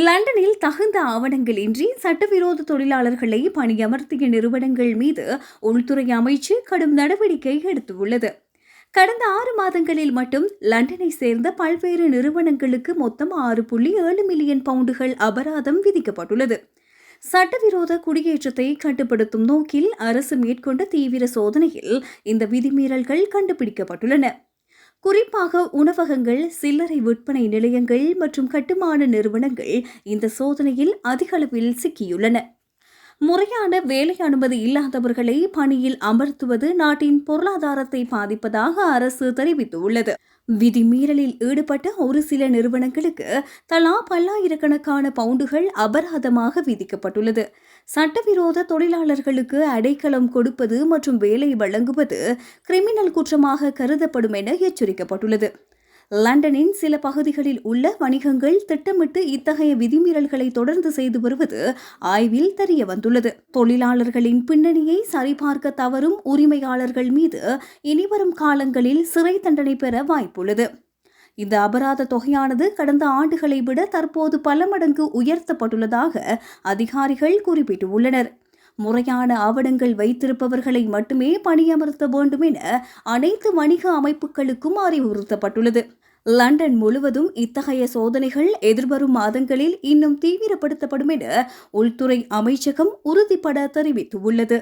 லண்டனில் தகுந்த ஆவணங்களின்றி சட்டவிரோத தொழிலாளர்களை பணியமர்த்திய நிறுவனங்கள் மீது உள்துறை அமைச்சு கடும் நடவடிக்கை எடுத்துள்ளது. கடந்த 6 மாதங்களில் மட்டும் லண்டனை சேர்ந்த பல்வேறு நிறுவனங்களுக்கு மொத்தம் 6.7 மில்லியன் பவுண்டுகள் அபராதம் விதிக்கப்பட்டுள்ளது. சட்டவிரோத குடியேற்றத்தை கட்டுப்படுத்தும் நோக்கில் அரசு மேற்கொண்ட தீவிர சோதனையில் இந்த விதிமீறல்கள் கண்டுபிடிக்கப்பட்டுள்ளன. குறிப்பாக உணவகங்கள், சில்லறை விற்பனை நிலையங்கள் மற்றும் கட்டுமான நிறுவனங்கள் இந்த சோதனையில் அதிக அளவில் சிக்கியுள்ளன. முறையான வேலை அனுமதி இல்லாதவர்களை பணியில் அமர்த்துவது நாட்டின் பொருளாதாரத்தை பாதிப்பதாக அரசு தெரிவித்துள்ளது. விதிமீறலில் ஈடுபட்ட ஒரு சில நிறுவனங்களுக்கு தலா பல்லாயிரக்கணக்கான பவுண்டுகள் அபராதமாக விதிக்கப்பட்டுள்ளது. சட்டவிரோத தொழிலாளர்களுக்கு அடைக்கலம் கொடுப்பது மற்றும் வேலை வழங்குவது கிரிமினல் குற்றமாக கருதப்படும் என எச்சரிக்கப்பட்டுள்ளது. லண்டனின் சில பகுதிகளில் உள்ள வணிகங்கள் திட்டமிட்டு இத்தகைய விதிமீறல்களை தொடர்ந்து செய்து வருவது ஆய்வில் தெரிய வந்துள்ளது. தொழிலாளர்களின் பின்னணியை சரிபார்க்க தவறும் உரிமையாளர்கள் மீது இனிவரும் காலங்களில் சிறை தண்டனை பெற வாய்ப்புள்ளது. இந்த அபராத தொகையானது கடந்த ஆண்டுகளை விட தற்போது பல மடங்கு உயர்த்தப்பட்டுள்ளதாக அதிகாரிகள் குறிப்பிட்டுள்ளனர். முறையான ஆவணங்கள் வைத்திருப்பவர்களை மட்டுமே பணியமர்த்த வேண்டும் என அனைத்து வணிக அமைப்புகளுக்கும் அறிவுறுத்தப்பட்டுள்ளது. லண்டன் முழுவதும் இத்தகைய சோதனைகள் எதிர்வரும் மாதங்களில் இன்னும் தீவிரப்படுத்தப்படும் என உள்துறை அமைச்சகம் உறுதிபட தெரிவித்துள்ளது.